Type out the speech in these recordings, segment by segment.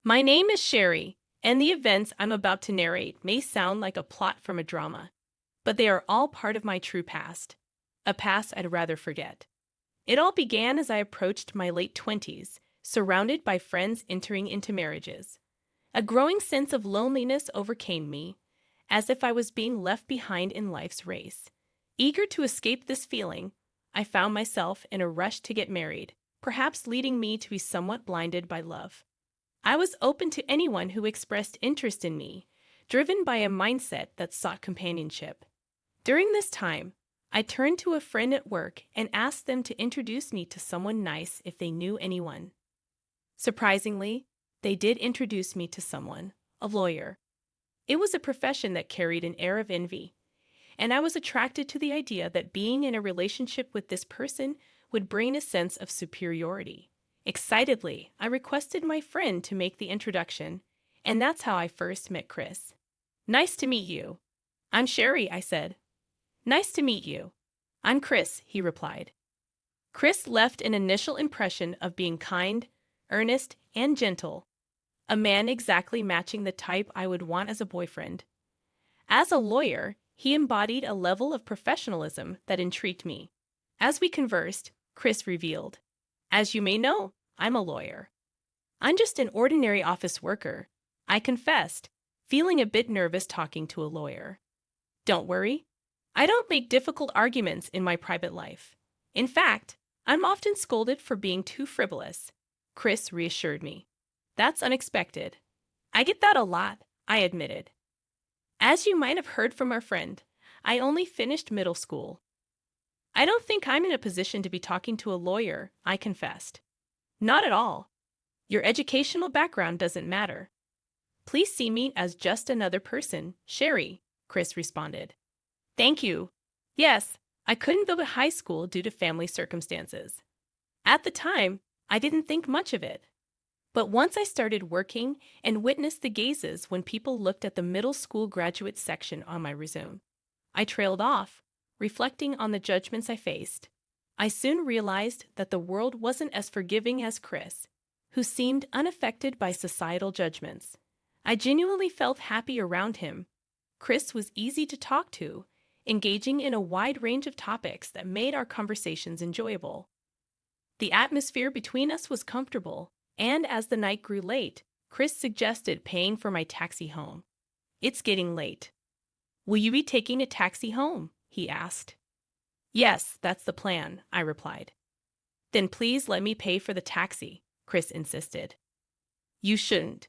My name is Sherry, and the events I'm about to narrate may sound like a plot from a drama, but they are all part of my true past, a past I'd rather forget. It all began as I approached my late 20s, surrounded by friends entering into marriages. A growing sense of loneliness overcame me, as if I was being left behind in life's race. Eager to escape this feeling, I found myself in a rush to get married, perhaps leading me to be somewhat blinded by love. I was open to anyone who expressed interest in me, driven by a mindset that sought companionship. During this time, I turned to a friend at work and asked them to introduce me to someone nice if they knew anyone. Surprisingly, they did introduce me to someone, a lawyer. It was a profession that carried an air of envy, and I was attracted to the idea that being in a relationship with this person would bring a sense of superiority. Excitedly, I requested my friend to make the introduction, and that's how I first met Chris. "Nice to meet you." "I'm Sherry," I said. "Nice to meet you." "I'm Chris," he replied. Chris left an initial impression of being kind, earnest, and gentle, a man exactly matching the type I would want as a boyfriend. As a lawyer, he embodied a level of professionalism that intrigued me. As we conversed, Chris revealed, "As you may know, I'm a lawyer." "I'm just an ordinary office worker," I confessed, feeling a bit nervous talking to a lawyer. "Don't worry. I don't make difficult arguments in my private life. In fact, I'm often scolded for being too frivolous," Chris reassured me. "That's unexpected." "I get that a lot," I admitted. "As you might have heard from our friend, I only finished middle school." "I don't think I'm in a position to be talking to a lawyer," I confessed. "Not at all. Your educational background doesn't matter. Please see me as just another person, Sherry," Chris responded. "Thank you. Yes, I couldn't go to high school due to family circumstances. At the time, I didn't think much of it. But once I started working and witnessed the gazes when people looked at the middle school graduate section on my resume, I trailed off, reflecting on the judgments I faced. I soon realized that the world wasn't as forgiving as Chris, who seemed unaffected by societal judgments. I genuinely felt happy around him. Chris was easy to talk to, engaging in a wide range of topics that made our conversations enjoyable. The atmosphere between us was comfortable, and as the night grew late, Chris suggested paying for my taxi home. "It's getting late." "Will you be taking a taxi home?" he asked. "Yes, that's the plan," I replied. "Then please let me pay for the taxi," Chris insisted. "You shouldn't.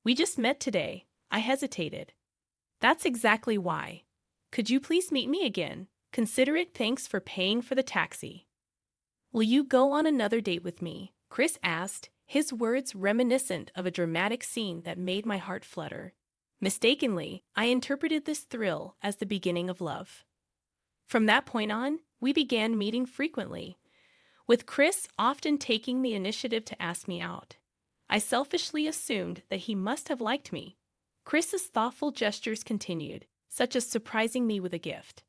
We just met today." I hesitated. "That's exactly why. Could you please meet me again? Consider it thanks for paying for the taxi." "Will you go on another date with me?" Chris asked, his words reminiscent of a dramatic scene that made my heart flutter. Mistakenly, I interpreted this thrill as the beginning of love. From that point on, we began meeting frequently, with Chris often taking the initiative to ask me out. I selfishly assumed that he must have liked me. Chris's thoughtful gestures continued, such as surprising me with a gift.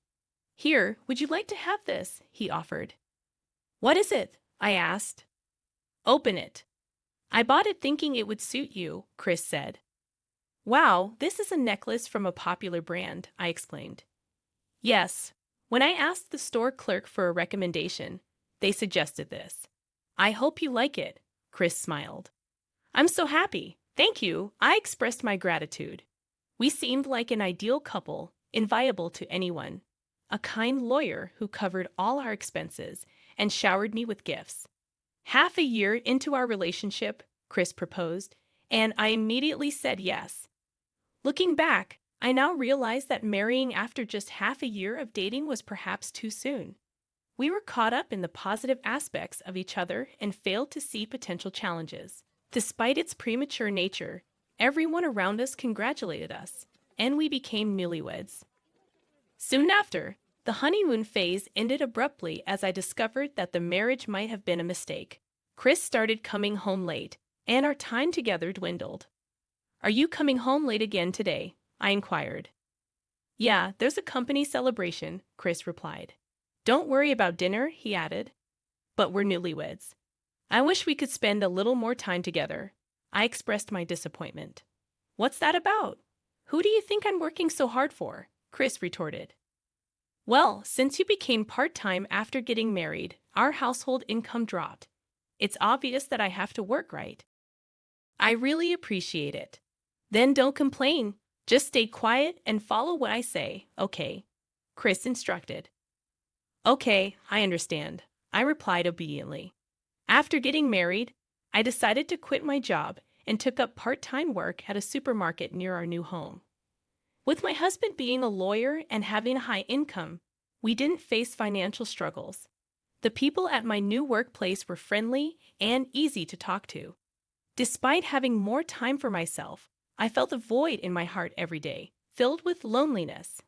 "Here, would you like to have this?" he offered. "What is it?" I asked. "Open it." "I bought it thinking it would suit you," Chris said. "Wow, this is a necklace from a popular brand," I explained. "Yes. When I asked the store clerk for a recommendation, they suggested this." "I hope you like it," Chris smiled. "I'm so happy. Thank you." I expressed my gratitude. We seemed like an ideal couple, inviolable to anyone. A kind lawyer who covered all our expenses and showered me with gifts. Half a year into our relationship, Chris proposed, and I immediately said yes. Looking back, I now realize that marrying after just half a year of dating was perhaps too soon. We were caught up in the positive aspects of each other and failed to see potential challenges. Despite its premature nature, everyone around us congratulated us, and we became newlyweds. Soon after, the honeymoon phase ended abruptly as I discovered that the marriage might have been a mistake. Chris started coming home late, and our time together dwindled. "Are you coming home late again today?" I inquired. "Yeah, there's a company celebration," Chris replied. "Don't worry about dinner," he added. "But we're newlyweds. I wish we could spend a little more time together." I expressed my disappointment. What's that about? Who do you think I'm working so hard for? Chris retorted. Well, since you became part-time after getting married, our household income dropped. It's obvious that I have to work, right? I really appreciate it. Then don't complain. Just stay quiet and follow what I say, okay? Chris instructed. Okay, I understand. I replied obediently. After getting married, I decided to quit my job and took up part-time work at a supermarket near our new home. With my husband being a lawyer and having a high income, we didn't face financial struggles. The people at my new workplace were friendly and easy to talk to. Despite having more time for myself, I felt a void in my heart every day, filled with loneliness.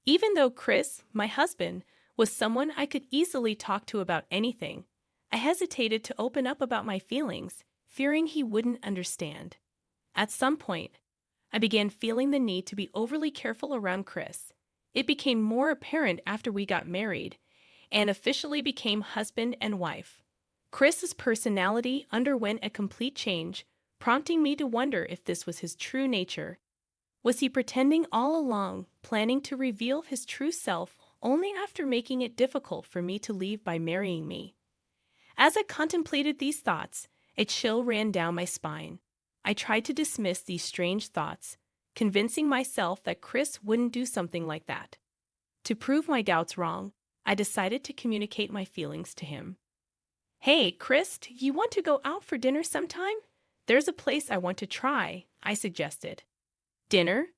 Even though Chris, my husband, was someone I could easily talk to about anything, I hesitated to open up about my feelings, fearing he wouldn't understand. At some point, I began feeling the need to be overly careful around Chris. It became more apparent after we got married and officially became husband and wife. Chris's personality underwent a complete change, prompting me to wonder if this was his true nature. Was he pretending all along, planning to reveal his true self only after making it difficult for me to leave by marrying me? As I contemplated these thoughts, a chill ran down my spine. I tried to dismiss these strange thoughts, convincing myself that Chris wouldn't do something like that. To prove my doubts wrong, I decided to communicate my feelings to him. Hey, Chris, do you want to go out for dinner sometime? There's a place I want to try, I suggested. Dinner?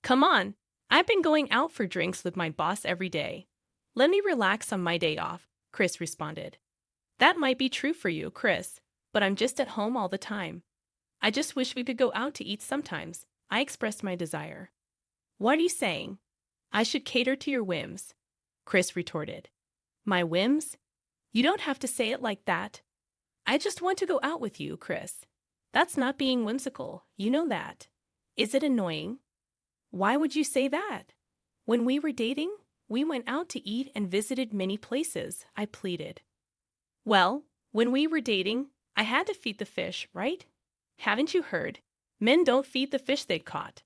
Come on, I've been going out for drinks with my boss every day. Let me relax on my day off, Chris responded. That might be true for you, Chris, but I'm just at home all the time. I just wish we could go out to eat sometimes. I expressed my desire. What are you saying? I should cater to your whims, Chris retorted. My whims? You don't have to say it like that. I just want to go out with you, Chris. That's not being whimsical, you know that. Is it annoying? Why would you say that? When we were dating, we went out to eat and visited many places, I pleaded. Well, when we were dating, I had to feed the fish, right? Haven't you heard? Men don't feed the fish they caught.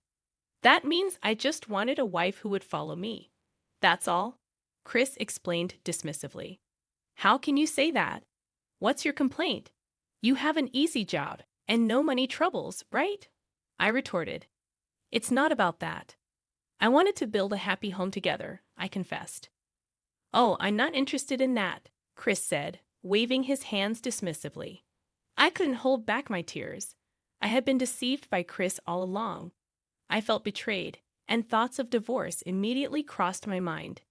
That means I just wanted a wife who would follow me. That's all, Chris explained dismissively. How can you say that? What's your complaint? You have an easy job and no money troubles, right? I retorted. It's not about that. I wanted to build a happy home together, I confessed. Oh, I'm not interested in that, Chris said, waving his hands dismissively. I couldn't hold back my tears. I had been deceived by Chris all along. I felt betrayed, and thoughts of divorce immediately crossed my mind.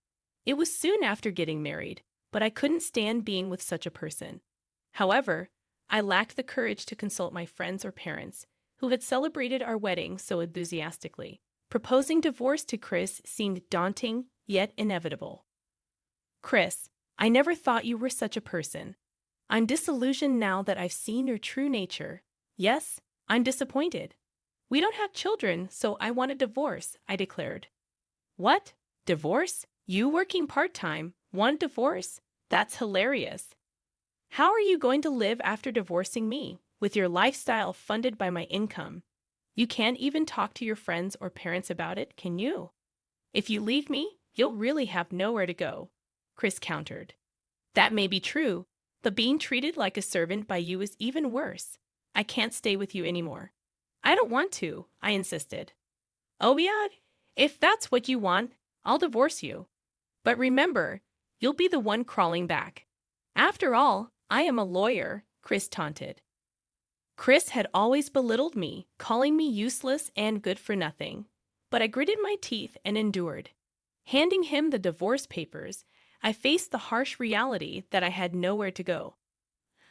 It was soon after getting married, but I couldn't stand being with such a person. However, I lacked the courage to consult my friends or parents, who had celebrated our wedding so enthusiastically. Proposing divorce to Chris seemed daunting, yet inevitable. Chris, I never thought you were such a person. I'm disillusioned now that I've seen your true nature. Yes, I'm disappointed. We don't have children, so I want a divorce, I declared. What? Divorce? You working part-time, want divorce? That's hilarious. How are you going to live after divorcing me, with your lifestyle funded by my income? You can't even talk to your friends or parents about it, can you? If you leave me, you'll really have nowhere to go, Chris countered. That may be true, but being treated like a servant by you is even worse. I can't stay with you anymore. I don't want to, I insisted. Oh yeah, if that's what you want, I'll divorce you. But remember, you'll be the one crawling back. After all, I am a lawyer, Chris taunted. Chris had always belittled me, calling me useless and good for nothing. But I gritted my teeth and endured. Handing him the divorce papers, I faced the harsh reality that I had nowhere to go.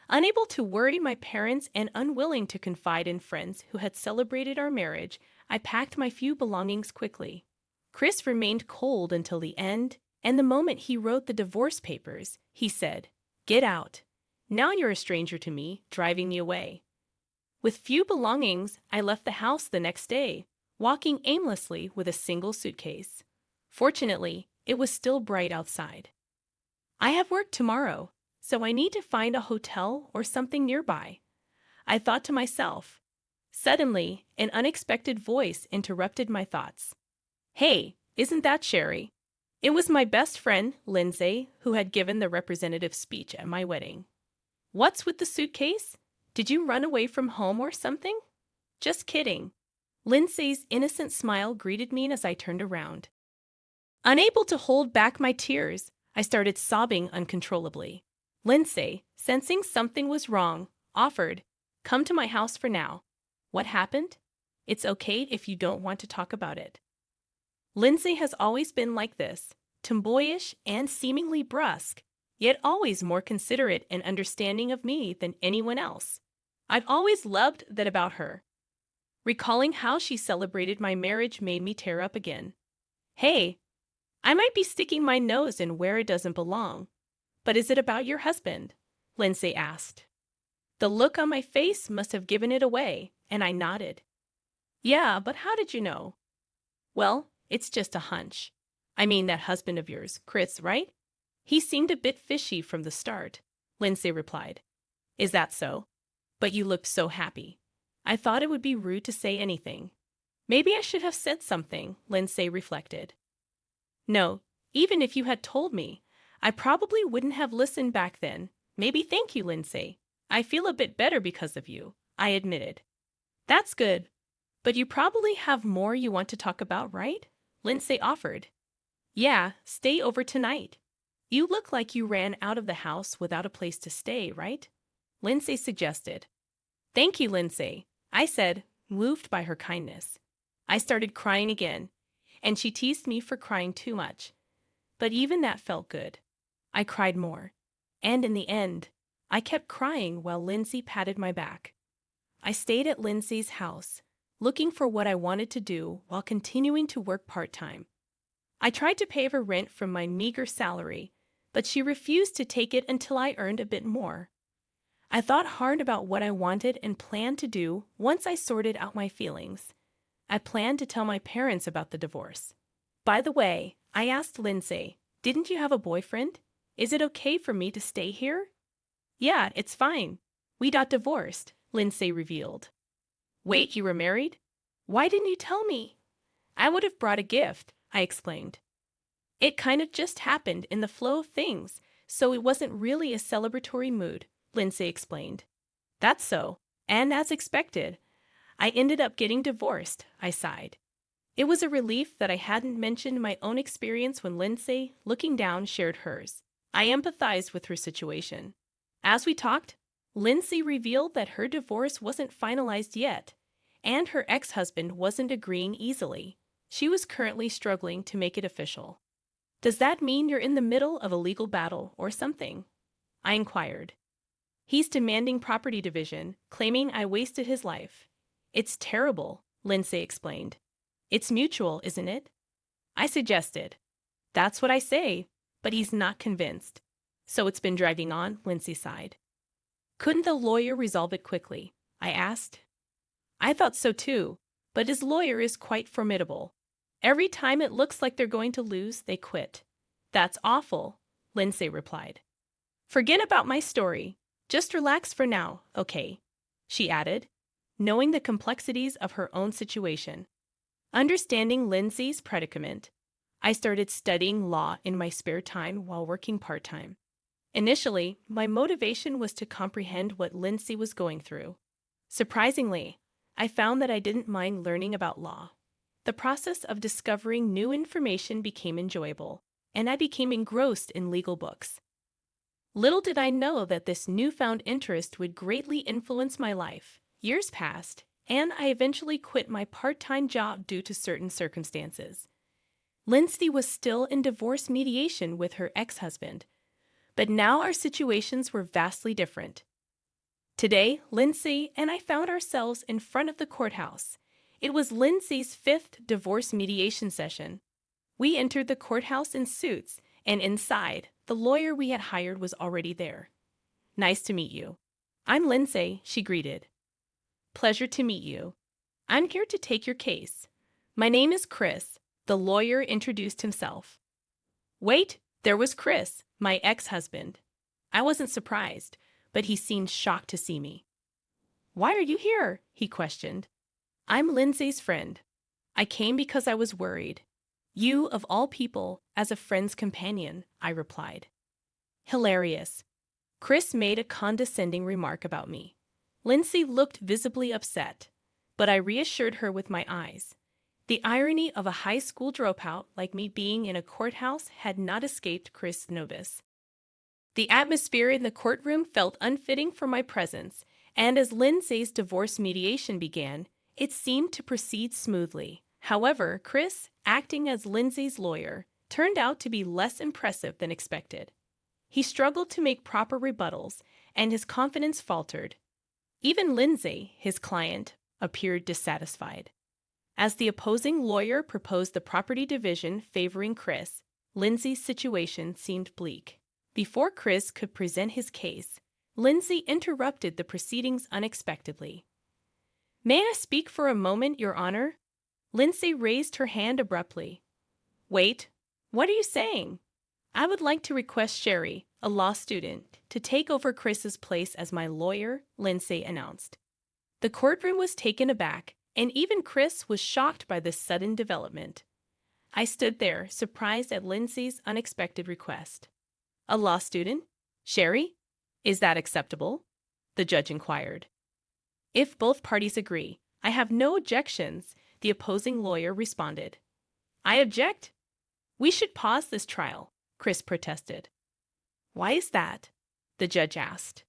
Unable to worry my parents and unwilling to confide in friends who had celebrated our marriage, I packed my few belongings quickly. Chris remained cold until the end, and the moment he wrote the divorce papers, he said, "Get out. Now you're a stranger to me, driving me away." With few belongings, I left the house the next day, walking aimlessly with a single suitcase. Fortunately, it was still bright outside. I have work tomorrow, so I need to find a hotel or something nearby. I thought to myself, Suddenly, an unexpected voice interrupted my thoughts. Hey, isn't that Sherry? It was my best friend, Lindsay, who had given the representative speech at my wedding. What's with the suitcase? Did you run away from home or something? Just kidding. Lindsay's innocent smile greeted me as I turned around. Unable to hold back my tears, I started sobbing uncontrollably. Lindsay, sensing something was wrong, offered, "Come to my house for now." What happened? It's okay if you don't want to talk about it. Lindsay has always been like this, tomboyish and seemingly brusque, yet always more considerate and understanding of me than anyone else. I've always loved that about her. Recalling how she celebrated my marriage made me tear up again. Hey, I might be sticking my nose in where it doesn't belong, but is it about your husband? Lindsay asked. The look on my face must have given it away, and I nodded. Yeah, but how did you know? Well, it's just a hunch. I mean that husband of yours, Chris, right? He seemed a bit fishy from the start, Lindsay replied. Is that so? But you looked so happy. I thought it would be rude to say anything. Maybe I should have said something, Lindsay reflected. No, even if you had told me, I probably wouldn't have listened back then. Maybe thank you, Lindsay. I feel a bit better because of you, I admitted. That's good. But you probably have more you want to talk about, right? Lindsay offered. Yeah, stay over tonight. You look like you ran out of the house without a place to stay, right? Lindsay suggested. Thank you, Lindsay, I said, moved by her kindness. I started crying again, and she teased me for crying too much. But even that felt good. I cried more. And in the end, I kept crying while Lindsay patted my back. I stayed at Lindsay's house, looking for what I wanted to do while continuing to work part-time. I tried to pay her rent from my meager salary, but she refused to take it until I earned a bit more. I thought hard about what I wanted and planned to do once I sorted out my feelings. I planned to tell my parents about the divorce. By the way, I asked Lindsay, didn't you have a boyfriend? Is it okay for me to stay here? Yeah, it's fine. We got divorced, Lindsay revealed. Wait, you were married? Why didn't you tell me? I would have brought a gift, I explained. It kind of just happened in the flow of things, so it wasn't really a celebratory mood, Lindsay explained. That's so, and as expected. I ended up getting divorced, I sighed. It was a relief that I hadn't mentioned my own experience when Lindsay, looking down, shared hers. I empathized with her situation. As we talked, Lindsay revealed that her divorce wasn't finalized yet, and her ex-husband wasn't agreeing easily. She was currently struggling to make it official. Does that mean you're in the middle of a legal battle or something? I inquired. He's demanding property division, claiming I wasted his life. It's terrible, Lindsay explained. It's mutual, isn't it? I suggested. That's what I say, but he's not convinced. So it's been dragging on, Lindsay sighed. Couldn't the lawyer resolve it quickly? I asked. I thought so too, but his lawyer is quite formidable. Every time it looks like they're going to lose, they quit. That's awful, Lindsay replied. Forget about my story. Just relax for now, okay? She added, knowing the complexities of her own situation. Understanding Lindsay's predicament, I started studying law in my spare time while working part-time. Initially, my motivation was to comprehend what Lindsay was going through. Surprisingly, I found that I didn't mind learning about law. The process of discovering new information became enjoyable, and I became engrossed in legal books. Little did I know that this newfound interest would greatly influence my life. Years passed, and I eventually quit my part-time job due to certain circumstances. Lindsay was still in divorce mediation with her ex-husband, but now our situations were vastly different. Today, Lindsay and I found ourselves in front of the courthouse. It was Lindsay's 5th divorce mediation session. We entered the courthouse in suits, and inside, the lawyer we had hired was already there. Nice to meet you. I'm Lindsay, she greeted. Pleasure to meet you. I'm here to take your case. My name is Chris, the lawyer introduced himself. Wait, there was Chris, my ex-husband. I wasn't surprised, but he seemed shocked to see me. Why are you here? He questioned. I'm Lindsay's friend. I came because I was worried. You, of all people, as a friend's companion, I replied. Hilarious. Chris made a condescending remark about me. Lindsay looked visibly upset, but I reassured her with my eyes. The irony of a high school dropout like me being in a courthouse had not escaped Chris' notice. The atmosphere in the courtroom felt unfitting for my presence, and as Lindsay's divorce mediation began, it seemed to proceed smoothly. However, Chris, acting as Lindsay's lawyer, turned out to be less impressive than expected. He struggled to make proper rebuttals, and his confidence faltered. Even Lindsay, his client, appeared dissatisfied. As the opposing lawyer proposed the property division favoring Chris, Lindsay's situation seemed bleak. Before Chris could present his case, Lindsay interrupted the proceedings unexpectedly. May I speak for a moment, Your Honor? Lindsay raised her hand abruptly. Wait, what are you saying? I would like to request Sherry, a law student, to take over Chris's place as my lawyer, Lindsay announced. The courtroom was taken aback, and even Chris was shocked by this sudden development. I stood there, surprised at Lindsay's unexpected request. A law student? Sherry? Is that acceptable? The judge inquired. If both parties agree, I have no objections, the opposing lawyer responded. I object. We should pause this trial, Chris protested. Why is that? The judge asked.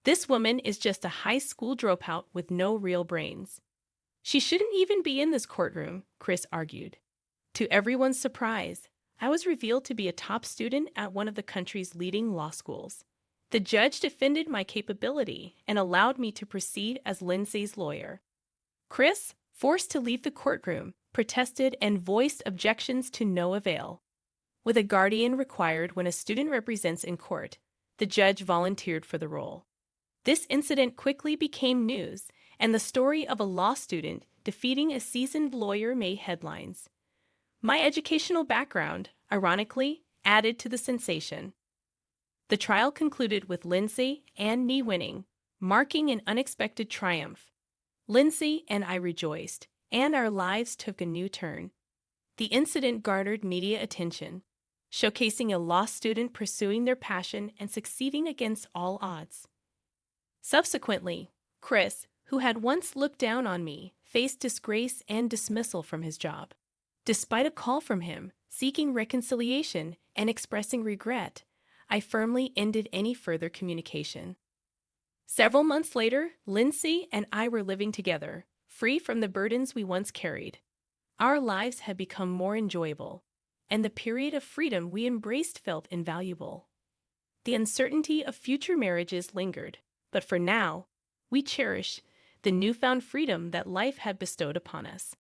This woman is just a high school dropout with no real brains. She shouldn't even be in this courtroom, Chris argued. To everyone's surprise, I was revealed to be a top student at one of the country's leading law schools. The judge defended my capability and allowed me to proceed as Lindsay's lawyer. Chris, forced to leave the courtroom, protested and voiced objections to no avail. With a guardian required when a student represents in court, the judge volunteered for the role. This incident quickly became news, and the story of a law student defeating a seasoned lawyer made headlines. My educational background, ironically, added to the sensation. The trial concluded with Lindsay and me winning, marking an unexpected triumph. Lindsay and I rejoiced, and our lives took a new turn. The incident garnered media attention, showcasing a law student pursuing their passion and succeeding against all odds. Subsequently, Chris, who had once looked down on me, faced disgrace and dismissal from his job. Despite a call from him, seeking reconciliation and expressing regret, I firmly ended any further communication. Several months later, Lindsay and I were living together, free from the burdens we once carried. Our lives had become more enjoyable, and the period of freedom we embraced felt invaluable. The uncertainty of future marriages lingered, but for now, we cherish the newfound freedom that life had bestowed upon us.